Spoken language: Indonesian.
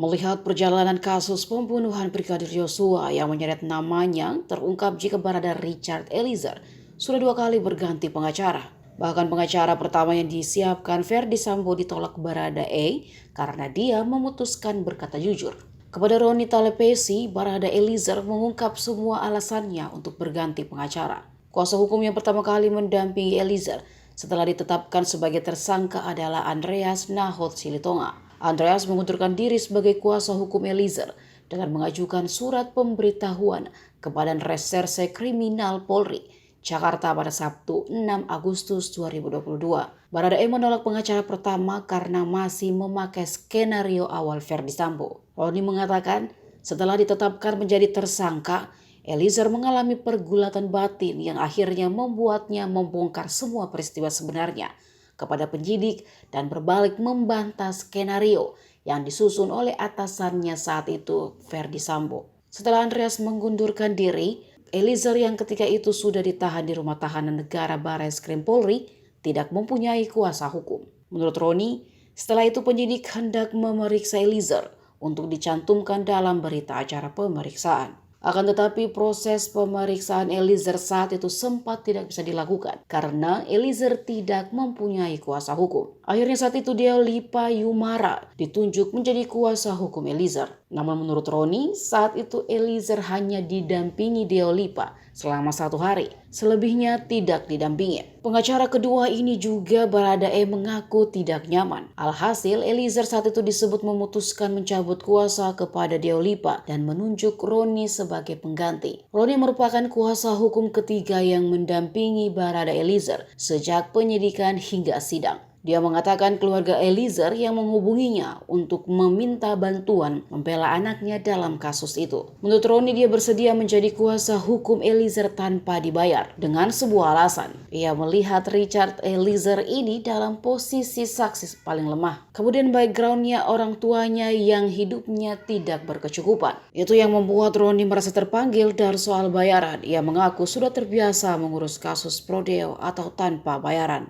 Melihat perjalanan kasus pembunuhan Brigadir Yosua yang menyeret namanya, terungkap jika barada Richard Eliezer sudah 2 kali berganti pengacara. Bahkan pengacara pertama yang disiapkan Verdi Sambo ditolak barada E karena dia memutuskan berkata jujur. Kepada Roni Talapesi, barada Eliezer mengungkap semua alasannya untuk berganti pengacara. Kuasa hukum yang pertama kali mendampingi Eliezer setelah ditetapkan sebagai tersangka adalah Andreas Nahot Silitonga. Andreas mengundurkan diri sebagai kuasa hukum Eliezer dengan mengajukan surat pemberitahuan ke Badan Reserse Kriminal Polri, Jakarta pada Sabtu 6 Agustus 2022. Baradae menolak pengacara pertama karena masih memakai skenario awal Verdi Sambo. Roni mengatakan setelah ditetapkan menjadi tersangka, Eliezer mengalami pergulatan batin yang akhirnya membuatnya membongkar semua peristiwa sebenarnya kepada penyidik dan berbalik membantah skenario yang disusun oleh atasannya saat itu, Verdi Sambo. Setelah Andreas mengundurkan diri, Eliezer yang ketika itu sudah ditahan di Rumah Tahanan Negara Barreskrim Polri tidak mempunyai kuasa hukum. Menurut Roni, setelah itu penyidik hendak memeriksa Eliezer untuk dicantumkan dalam berita acara pemeriksaan. Akan tetapi proses pemeriksaan Eliezer saat itu sempat tidak bisa dilakukan karena Eliezer tidak mempunyai kuasa hukum. Akhirnya saat itu Deolipa Yumara ditunjuk menjadi kuasa hukum Eliezer. Namun menurut Roni, saat itu Eliezer hanya didampingi Deolipa selama 1 hari. Selebihnya tidak didampingi. Pengacara kedua ini juga baradae mengaku tidak nyaman. Alhasil Eliezer saat itu disebut memutuskan mencabut kuasa kepada Deolipa dan menunjuk Roni sebagai pengganti. Roni merupakan kuasa hukum ketiga yang mendampingi barada Eliezer sejak penyidikan hingga sidang. Dia mengatakan keluarga Eliezer yang menghubunginya untuk meminta bantuan membela anaknya dalam kasus itu. Menurut Roni, dia bersedia menjadi kuasa hukum Eliezer tanpa dibayar dengan sebuah alasan. Ia melihat Richard Eliezer ini dalam posisi saksi paling lemah. Kemudian backgroundnya orang tuanya yang hidupnya tidak berkecukupan. Itu yang membuat Roni merasa terpanggil dari soal bayaran. Ia mengaku sudah terbiasa mengurus kasus prodeo atau tanpa bayaran.